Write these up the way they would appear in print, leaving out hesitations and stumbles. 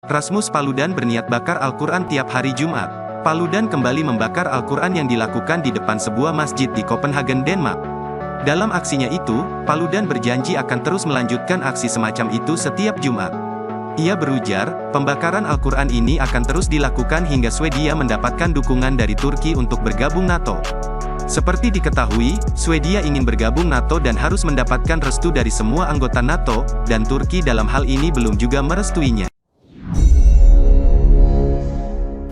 Rasmus Paludan berniat bakar Al-Quran tiap hari Jumat. Paludan kembali membakar Al-Quran yang dilakukan di depan sebuah masjid di Copenhagen, Denmark. Dalam aksinya itu, Paludan berjanji akan terus melanjutkan aksi semacam itu setiap Jumat. Ia berujar, pembakaran Al-Quran ini akan terus dilakukan hingga Swedia mendapatkan dukungan dari Turki untuk bergabung NATO. Seperti diketahui, Swedia ingin bergabung NATO dan harus mendapatkan restu dari semua anggota NATO, dan Turki dalam hal ini belum juga merestuinya.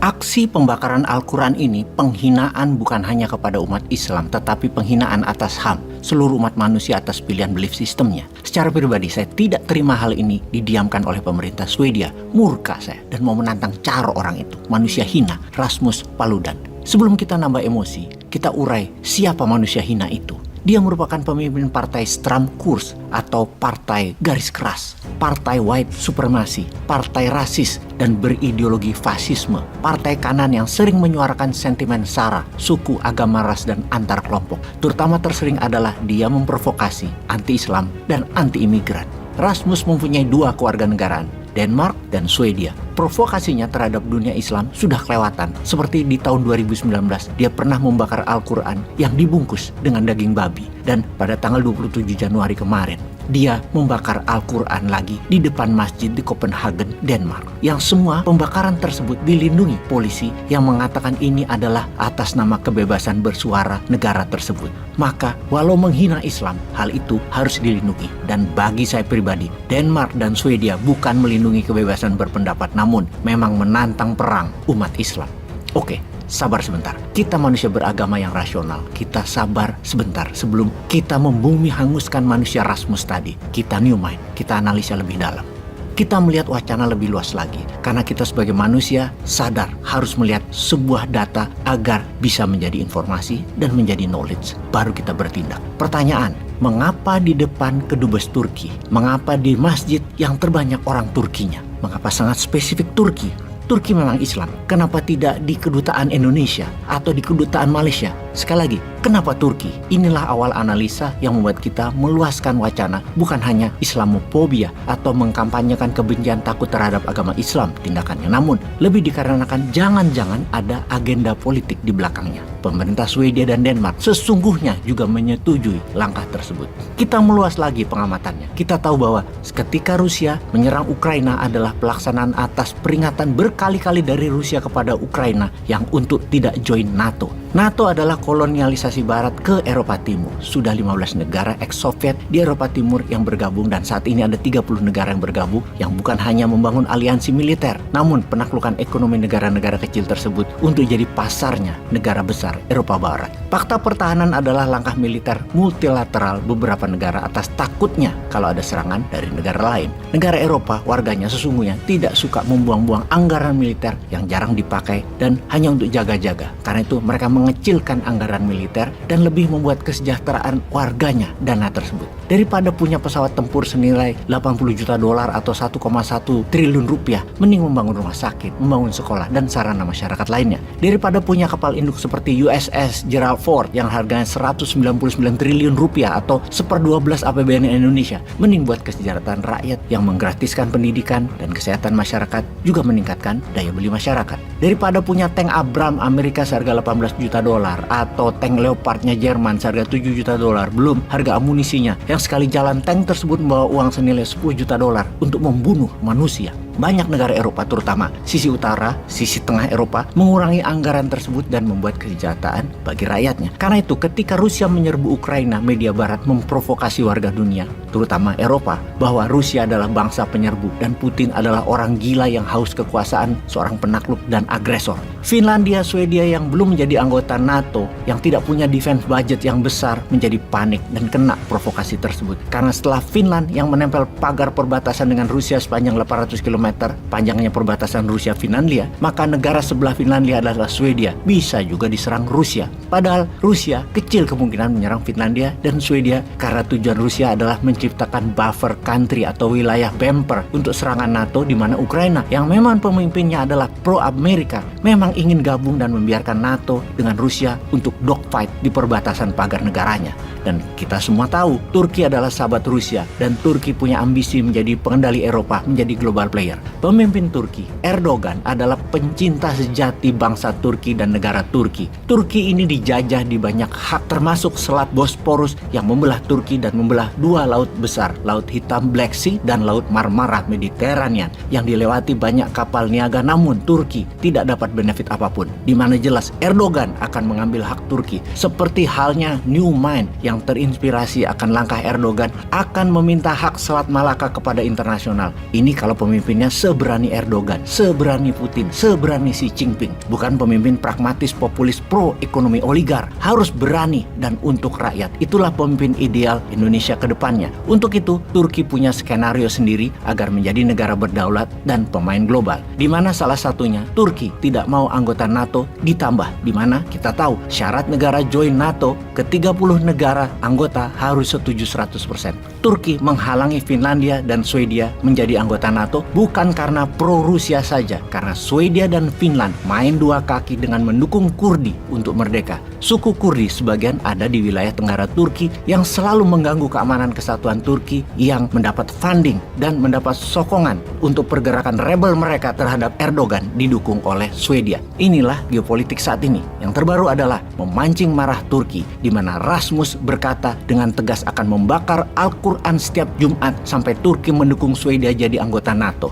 Aksi pembakaran Al-Quran ini penghinaan bukan hanya kepada umat Islam, tetapi penghinaan atas HAM, seluruh umat manusia atas pilihan belief sistemnya. Secara pribadi, saya tidak terima hal ini didiamkan oleh pemerintah Swedia. Murka saya dan mau menantang cara orang itu, manusia hina, Rasmus Paludan. Sebelum kita nambah emosi, kita urai siapa manusia hina itu. Dia merupakan pemimpin partai Stram Kurs atau partai garis keras, partai white supremacy, partai rasis dan berideologi fasisme, partai kanan yang sering menyuarakan sentimen SARA, suku, agama, ras, dan antar kelompok. Terutama tersering adalah dia memprovokasi anti-Islam dan anti-imigran. Rasmus mempunyai dua kewarganegaraan, Denmark dan Swedia. Provokasinya terhadap dunia Islam sudah kelewatan. Seperti di tahun 2019, dia pernah membakar Al-Quran yang dibungkus dengan daging babi. Dan pada tanggal 27 Januari kemarin, dia membakar Al-Quran lagi di depan masjid di Copenhagen, Denmark. Yang semua pembakaran tersebut dilindungi polisi yang mengatakan ini adalah atas nama kebebasan bersuara negara tersebut. Maka, walau menghina Islam, hal itu harus dilindungi. Dan bagi saya pribadi, Denmark dan Swedia bukan melindungi kebebasan berpendapat, namun memang menantang perang umat Islam. Oke, sabar sebentar. Kita manusia beragama yang rasional. Kita sabar sebentar sebelum kita membumi hanguskan manusia Rasmus tadi. Kita new mind, kita analisa lebih dalam. Kita melihat wacana lebih luas lagi. Karena kita sebagai manusia sadar harus melihat sebuah data agar bisa menjadi informasi dan menjadi knowledge. Baru kita bertindak. Pertanyaan, mengapa di depan kedubes Turki? Mengapa di masjid yang terbanyak orang Turkinya? Mengapa sangat spesifik Turki? Turki memang Islam. Kenapa tidak di kedutaan Indonesia atau di kedutaan Malaysia? Sekali lagi, kenapa Turki? Inilah awal analisa yang membuat kita meluaskan wacana bukan hanya Islamofobia atau mengkampanyekan kebencian takut terhadap agama Islam tindakannya. Namun, lebih dikarenakan jangan-jangan ada agenda politik di belakangnya. Pemerintah Swedia dan Denmark sesungguhnya juga menyetujui langkah tersebut. Kita meluas lagi pengamatannya. Kita tahu bahwa ketika Rusia menyerang Ukraina adalah pelaksanaan atas peringatan berkali-kali dari Rusia kepada Ukraina yang untuk tidak join NATO. NATO adalah kolonialisasi Barat ke Eropa Timur. Sudah 15 negara ex-Soviet di Eropa Timur yang bergabung dan saat ini ada 30 negara yang bergabung yang bukan hanya membangun aliansi militer, namun penaklukan ekonomi negara-negara kecil tersebut untuk jadi pasarnya negara besar Eropa Barat. Fakta pertahanan adalah langkah militer multilateral beberapa negara atas takutnya kalau ada serangan dari negara lain. Negara Eropa warganya sesungguhnya tidak suka membuang-buang anggaran militer yang jarang dipakai dan hanya untuk jaga-jaga. Karena itu mereka mengecilkan anggaran militer dan lebih membuat kesejahteraan warganya dana tersebut. Daripada punya pesawat tempur senilai 80 juta dolar atau 1,1 triliun rupiah, mending membangun rumah sakit, membangun sekolah, dan sarana masyarakat lainnya. Daripada punya kapal induk seperti USS Gerald Ford yang harganya 199 triliun rupiah atau 1/12 APBN Indonesia, mending buat kesejahteraan rakyat yang menggratiskan pendidikan dan kesehatan masyarakat, juga meningkatkan daya beli masyarakat. Daripada punya tank Abrams Amerika seharga 18 juta dolar atau tank Leopardnya Jerman seharga 7 juta dolar, belum harga amunisinya yang sekali jalan tank tersebut membawa uang senilai 10 juta dolar untuk membunuh manusia. Banyak negara Eropa, terutama sisi utara, sisi tengah Eropa, mengurangi anggaran tersebut dan membuat kesejahteraan bagi rakyatnya. Karena itu, ketika Rusia menyerbu Ukraina, media Barat memprovokasi warga dunia, terutama Eropa, bahwa Rusia adalah bangsa penyerbu dan Putin adalah orang gila yang haus kekuasaan, seorang penakluk dan agresor. Finlandia, Swedia yang belum menjadi anggota NATO, yang tidak punya defense budget yang besar, menjadi panik dan kena provokasi tersebut. Karena setelah Finland yang menempel pagar perbatasan dengan Rusia sepanjang 800 km panjangnya perbatasan Rusia-Finlandia, maka negara sebelah Finlandia adalah Swedia, bisa juga diserang Rusia. Padahal Rusia kecil kemungkinan menyerang Finlandia dan Swedia karena tujuan Rusia adalah menciptakan buffer country atau wilayah bumper untuk serangan NATO, di mana Ukraina yang memang pemimpinnya adalah pro-Amerika memang ingin gabung dan membiarkan NATO dengan Rusia untuk dogfight di perbatasan pagar negaranya. Dan kita semua tahu Turki adalah sahabat Rusia dan Turki punya ambisi menjadi pengendali Eropa, menjadi global player. clear. Pemimpin Turki, Erdogan, adalah pencinta sejati bangsa Turki dan negara Turki. Turki ini dijajah di banyak hak, termasuk Selat Bosporus yang membelah Turki dan membelah dua laut besar, Laut Hitam Black Sea dan Laut Marmara Mediterranean, yang dilewati banyak kapal niaga, namun Turki tidak dapat benefit apapun. Di mana jelas Erdogan akan mengambil hak Turki. Seperti halnya New Mind yang terinspirasi akan langkah Erdogan, akan meminta hak Selat Malaka kepada internasional. Ini kalau pemimpinnya seberani Erdogan, seberani Putin, seberani Xi Jinping. Bukan pemimpin pragmatis, populis, pro ekonomi oligar. Harus berani dan untuk rakyat. Itulah pemimpin ideal Indonesia ke depannya. Untuk itu, Turki punya skenario sendiri agar menjadi negara berdaulat dan pemain global. Di mana salah satunya Turki tidak mau anggota NATO ditambah. Di mana kita tahu syarat negara join NATO ke 30 negara anggota harus setuju 100%. Turki menghalangi Finlandia dan Swedia menjadi anggota NATO bukan karena pro-Rusia saja, karena Swedia dan Finland main dua kaki dengan mendukung Kurdi untuk merdeka. Suku Kurdi sebagian ada di wilayah tenggara Turki yang selalu mengganggu keamanan kesatuan Turki, yang mendapat funding dan mendapat sokongan untuk pergerakan rebel mereka terhadap Erdogan didukung oleh Swedia. Inilah geopolitik saat ini. Yang terbaru adalah memancing marah Turki, di mana Rasmus berkata dengan tegas akan membakar Al-Quran setiap Jumat sampai Turki mendukung Swedia jadi anggota NATO.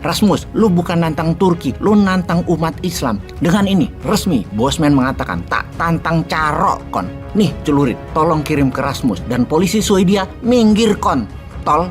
Rasmus, lu bukan nantang Turki, lu nantang umat Islam. Dengan ini, resmi Bosman mengatakan tak tantang carok kon. Nih celurit, tolong kirim ke Rasmus dan polisi Swedia minggir kon. Tol